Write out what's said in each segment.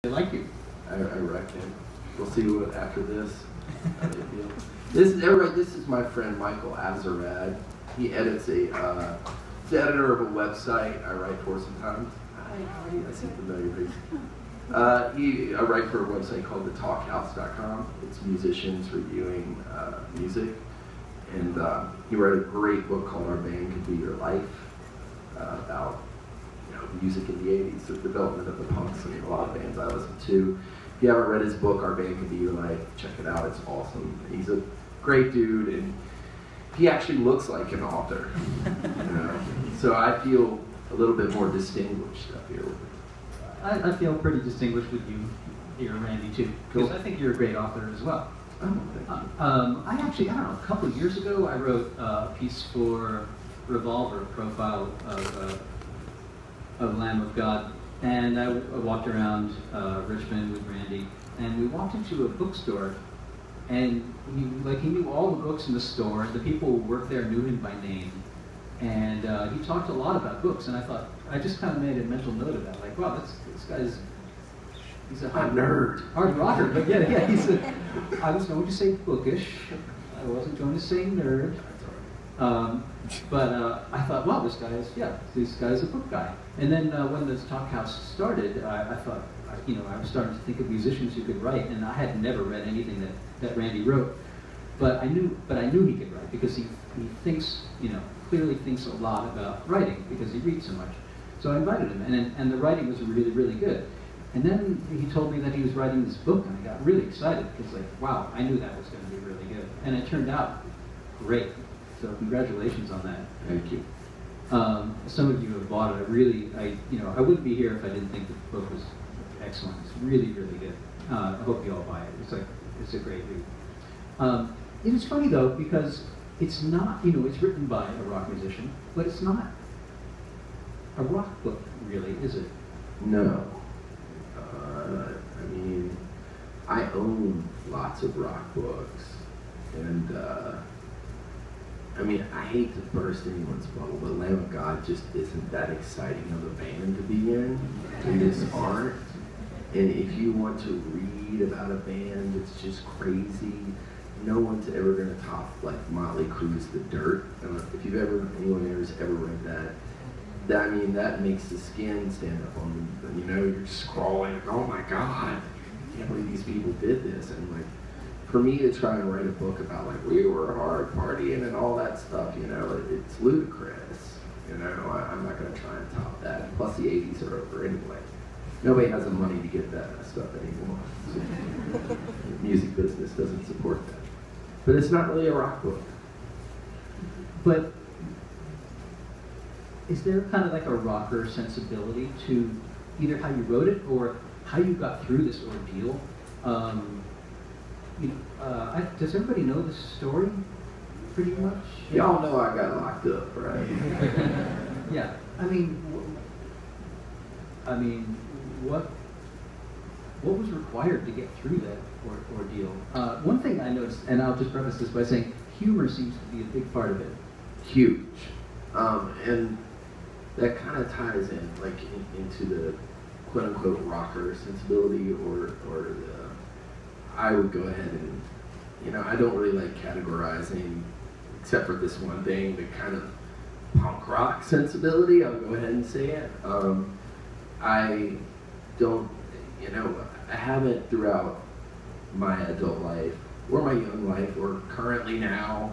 They like you. I reckon. We'll see what after this. How they feel. This is my friend Michael Azerrad. He edits he's the editor of a website I write for sometimes. I see familiar faces. I write for a website called thetalkhouse.com. It's musicians reviewing music. And he wrote a great book called Our Band Could Be Your Life about music in the 80s, the development of the punks. I mean, a lot of bands I listen to. If you haven't read his book, Our Band Could Be Your Life, check it out. It's awesome. He's a great dude, and he actually looks like an author. So I feel a little bit more distinguished up here with him. I feel pretty distinguished with you here, Randy, too, because I think you're a great author as well. Oh, thank you. I don't know, a couple of years ago, I wrote a piece for Revolver, a profile of Lamb of God, and I walked around Richmond with Randy, and we walked into a bookstore, and he knew all the books in the store, and the people who worked there knew him by name, and he talked a lot about books, and I just kind of made a mental note of that, like, wow, this guy's, he's a hard rocker, but yeah, I was going to say bookish, I wasn't going to say nerd, but I thought, well, this guy's a book guy. And then when this talk house started, I thought, I was starting to think of musicians who could write, and I had never read anything that Randy wrote, but I knew he could write because he thinks, clearly thinks a lot about writing because he reads so much. So I invited him, and the writing was really, really good. And then he told me that he was writing this book, and I got really excited because, like, wow, I knew that was going to be really good, and it turned out great. So congratulations on that. Thank you. Some of you have bought it. I wouldn't be here if I didn't think the book was excellent. It's really, really good. I hope you all buy it. It's a great read. It's funny though because it's not, it's written by a rock musician, but it's not a rock book, really, is it? No. I own lots of rock books, and I hate to burst anyone's bubble, but Lamb of God just isn't that exciting of a band to be in. They just aren't. And if you want to read about a band that's just crazy, no one's ever going to top like Motley Crue's The Dirt. If anyone has ever read that, that makes the skin stand up on you. You're scrawling, like, oh my God, I can't believe these people did this. And like, for me to try and write a book about like we were hard partying and all that stuff, it's ludicrous. I'm not going to try and top that. Plus the 80s are over anyway. Nobody has the money to get that stuff anymore. So, the music business doesn't support that. But it's not really a rock book. But is there kind of like a rocker sensibility to either how you wrote it or how you got through this ordeal? Does everybody know this story pretty much? Y'all know I got locked up, right? Yeah. What was required to get through that ordeal? One thing I noticed, and I'll just preface this by saying, humor seems to be a big part of it. Huge. And that kind of ties in, into the quote-unquote rocker sensibility, or I would go ahead and, I don't really like categorizing, except for this one thing, the kind of punk rock sensibility. I'll go ahead and say it. I don't, I haven't throughout my adult life, or my young life, or currently now,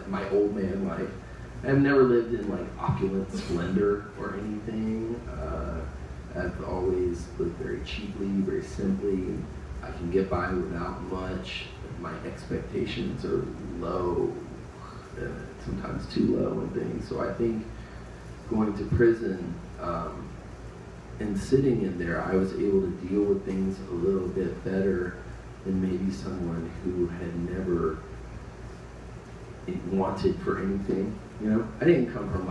my old man life, I've never lived in opulent splendor or anything. I've always lived very cheaply, very simply. I can get by without much. My expectations are low, sometimes too low and things. So I think going to prison and sitting in there, I was able to deal with things a little bit better than maybe someone who had never wanted for anything. I didn't come from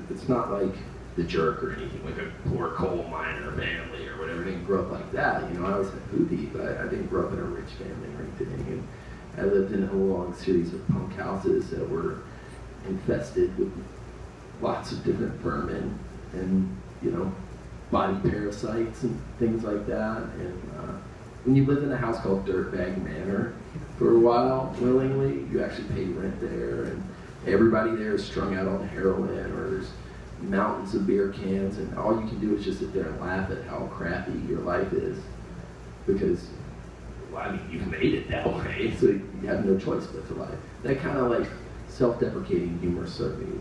it's not like The Jerk or anything, like a poor coal miner family or whatever. I didn't grow up like that. I always had foodie, but I didn't grow up in a rich family or anything. And I lived in a long series of punk houses that were infested with lots of different vermin. And, body parasites and things like that. And when you live in a house called Dirtbag Manor for a while, willingly, you actually pay rent there, and everybody there is strung out on heroin, or there's mountains of beer cans, and all you can do is just sit there and laugh at how crappy your life is, because, well, I mean, you've made it that way, so you have no choice but to laugh. That kind of like self-deprecating humor served me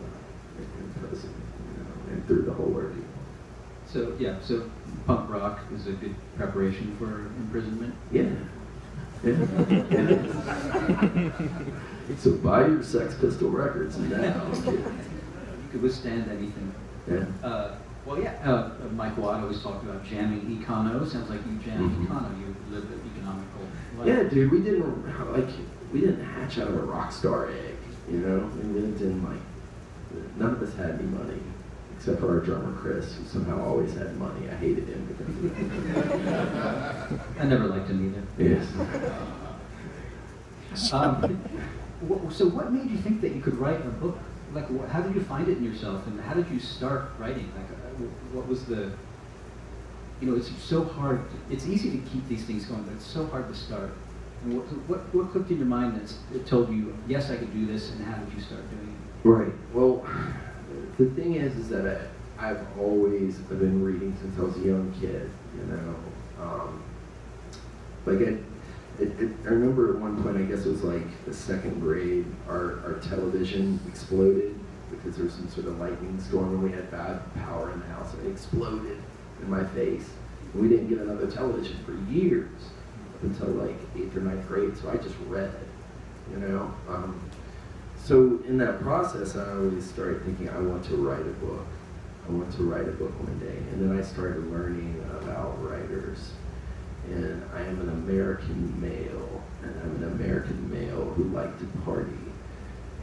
in prison, you know, and through the whole ordeal. So yeah, so punk rock is a good preparation for imprisonment. Yeah. So buy your Sex Pistol records now. You could withstand anything. Yeah. Well, yeah, Mike Watt always talked about jamming econo. Sounds like you jammed econo. You lived an economical life. Yeah, dude, we didn't hatch out of a rock star egg, you know? We lived in, like, none of us had any money, except for our drummer, Chris, who somehow always had money. I hated him because of it. I never liked him either. Yes. So what made you think that you could write a book? Like, how did you find it in yourself, and how did you start writing? Like, what was the, you know, it's so hard, it's easy to keep these things going, but it's so hard to start. And what clicked in your mind that told you, yes, I could do this, and how did you start doing it? Right. Well, the thing is that I've always been reading since I was a young kid, you know. I remember at one point, I guess it was like the second grade, our television exploded because there was some sort of lightning storm and we had bad power in the house, and it exploded in my face. And we didn't get another television for years, up until like 8th or 9th grade, so I just read, you know. So in that process, I always started thinking, I want to write a book. I want to write a book one day. And then I started learning about writers. And I am an American male, and I'm an American male who liked to party.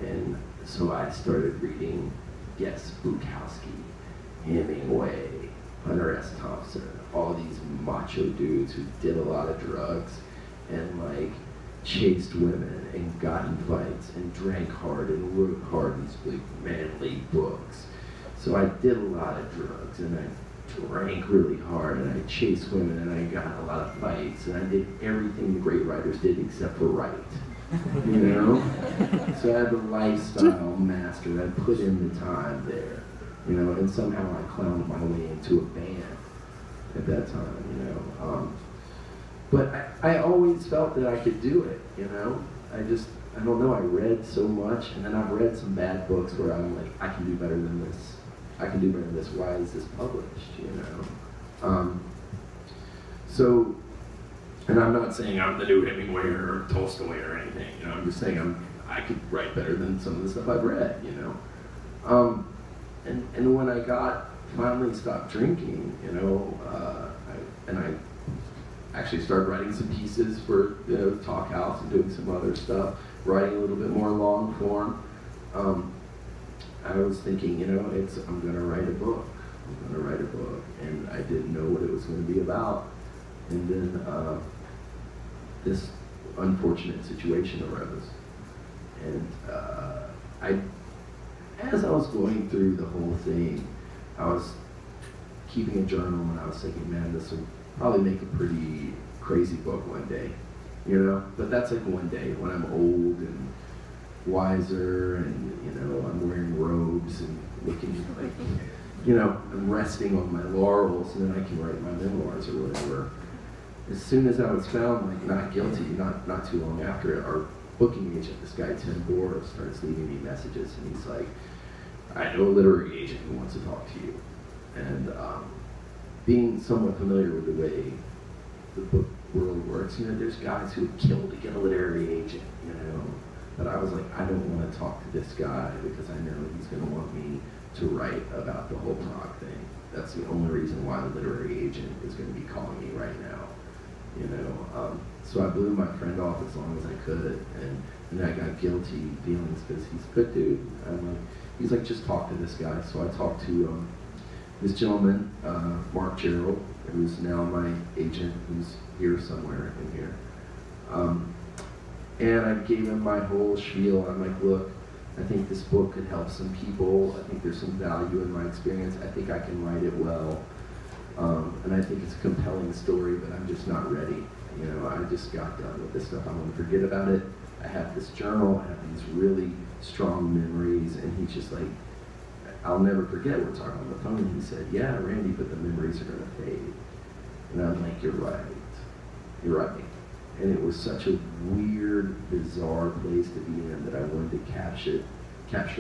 And so I started reading, yes, Bukowski, Hemingway, Hunter S. Thompson, all these macho dudes who did a lot of drugs and like chased women and got in fights and drank hard and wrote hard these big manly books. So I did a lot of drugs, and I drank really hard, and I chased women, and I got in a lot of fights, and I did everything the great writers did except for write, you know? So I had the lifestyle mastered. I put in the time there, you know, and somehow I clowned my way into a band at that time, you know? But I always felt that I could do it, you know? I don't know, I read so much, and then I've read some bad books where I'm like, I can do better than this. I can do better than this. Why is this published, you know? So, and I'm not saying I'm the new Hemingway or Tolstoy or anything, you know? I'm just saying I could write better than some of the stuff I've read, you know? And when I finally stopped drinking, you know, I actually started writing some pieces for the Talk House and doing some other stuff, writing a little bit more long form. I was thinking, you know, I'm going to write a book. I'm going to write a book. And I didn't know what it was going to be about. And then this unfortunate situation arose. And as I was going through the whole thing, I was keeping a journal, and I was thinking, man, this will probably make a pretty crazy book one day, you know? But that's like one day when I'm old and wiser, and you know, I'm wearing robes and looking like, you know, I'm resting on my laurels, and then I can write my memoirs or whatever. As soon as I was found like not guilty, not too long after it, our booking agent, this guy Tim Bohr, starts leaving me messages, and he's like, I know a literary agent who wants to talk to you. And being somewhat familiar with the way the book world works, you know, there's guys who would kill to get a literary agent, you know. But I was like, I don't want to talk to this guy because I know he's going to want me to write about the whole Prague thing. That's the only reason why the literary agent is going to be calling me right now, you know. So I blew my friend off as long as I could, and I got guilty feelings because he's a good dude. He's like, just talk to this guy. So I talked to this gentleman, Mark Gerald, who's now my agent, who's here somewhere in here. And I gave him my whole spiel. I'm like, look, I think this book could help some people. I think there's some value in my experience. I think I can write it well. And I think it's a compelling story, but I'm just not ready. You know, I just got done with this stuff. I want to forget about it. I have this journal. I have these really strong memories, and he's just like, I'll never forget. We're talking on the phone, and he said, "Yeah, Randy, but the memories are going to fade." And I'm like, "You're right. You're right." And it was such a weird, bizarre place to be in that I wanted to capture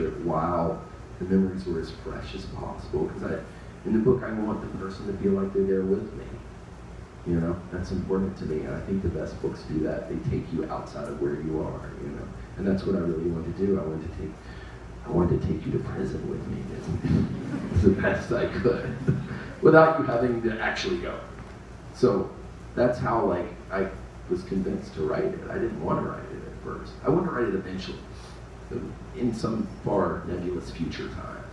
it while the memories were as fresh as possible. Because in the book, I want the person to feel like they're there with me. You know, that's important to me. And I think the best books do that. They take you outside of where you are. You know, and that's what I really wanted to do. I wanted to take you to prison with me as the best I could, without you having to actually go. So that's how, like, I was convinced to write it. I didn't want to write it at first. I wanted to write it eventually, in some far nebulous future time.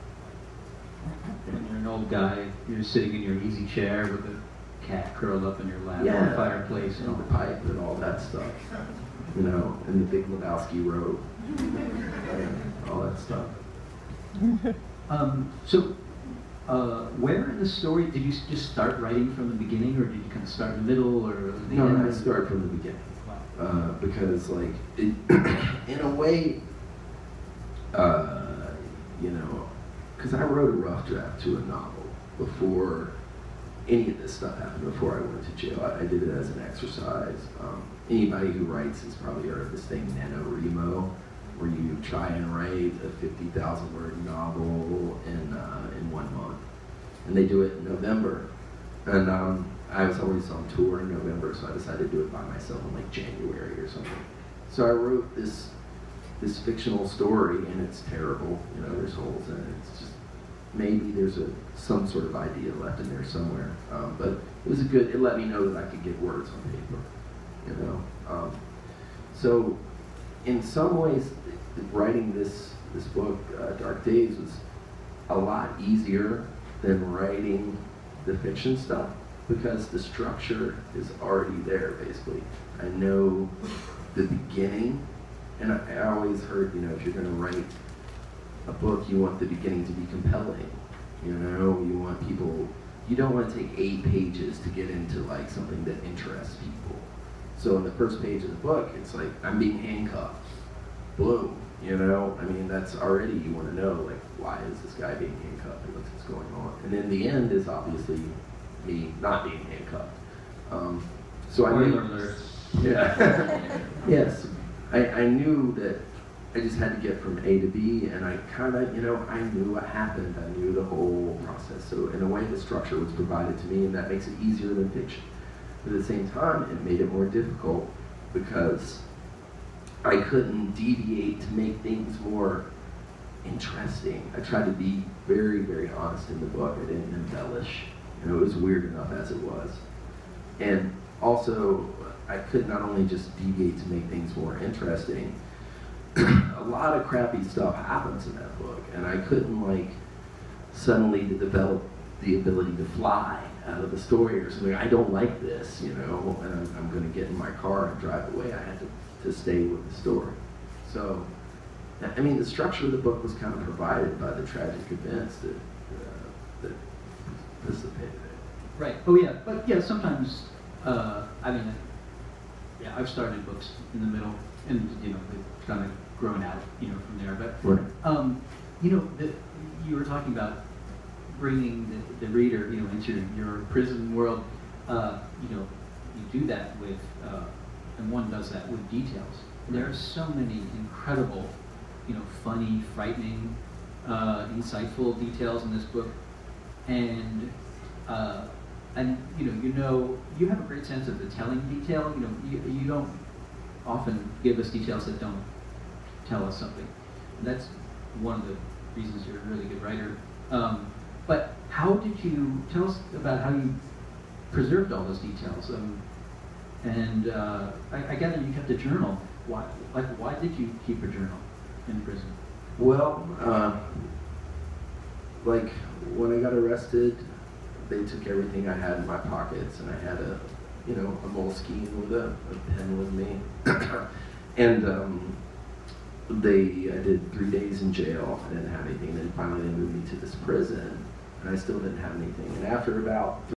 When you're an old guy, you're sitting in your easy chair with a cat curled up in your lap, Yeah, on a fireplace, and the pipe and all that stuff, you know, and the Big Lebowski robe, and all that stuff. Where in the story did you just start writing from the beginning, or did you kind of start in the middle, or the end? No, I started from the beginning. Wow. Because, like, in a way, you know, because I wrote a rough draft to a novel before any of this stuff happened, before I went to jail. I did it as an exercise. Anybody who writes has probably heard of this thing, NaNoWriMo, where you try and write a 50,000 word novel in 1 month. And they do it in November. And I was always on tour in November, so I decided to do it by myself in like January or something. So I wrote this fictional story, and it's terrible. You know, there's holes in it. It's just, maybe there's some sort of idea left in there somewhere. But it was it let me know that I could get words on paper, you know. So in some ways, writing this book, Dark Days, was a lot easier than writing the fiction stuff, because the structure is already there, basically. I know the beginning, and I always heard, you know, if you're going to write a book, you want the beginning to be compelling. You know, you want people, you don't want to take 8 pages to get into like something that interests people. So in the first page of the book, it's like, I'm being handcuffed. Boom. You know, I mean, that's already, you want to know, like, why is this guy being handcuffed and what's going on? And then the end is obviously me not being handcuffed. So I knew, yeah, yes, I knew that I just had to get from A to B, and I kind of, you know, I knew what happened. I knew the whole process. So in a way, the structure was provided to me, and that makes it easier than fiction. But at the same time, it made it more difficult because I couldn't deviate to make things more interesting. I tried to be very, very honest in the book. I didn't embellish. You know, it was weird enough as it was. And also, I could not only just deviate to make things more interesting, a lot of crappy stuff happens in that book, and I couldn't, like, suddenly develop the ability to fly out of the story or something. I don't like this, you know, and I'm going to get in my car and drive away. I had to stay with the story. So, I mean, the structure of the book was kind of provided by the tragic events that precipitated it. Right. Oh yeah. But yeah, sometimes I mean, yeah, I've started books in the middle, and you know, they've kind of grown out, you know, from there. But right. You know, you were talking about bringing the reader, you know, into your prison world. You know, you do that with, and one does that with details. There are so many incredible, you know, funny, frightening, insightful details in this book, and you know, you have a great sense of the telling detail. You know, you don't often give us details that don't tell us something. And that's one of the reasons you're a really good writer. But how did you tell us about how you preserved all those details? And I gather you kept a journal. Why did you keep a journal in prison? Well, like when I got arrested, they took everything I had in my pockets, and I had a moleskine with a pen with me, and I did 3 days in jail. I didn't have anything. Then finally they moved me to this prison, and I still didn't have anything. And after about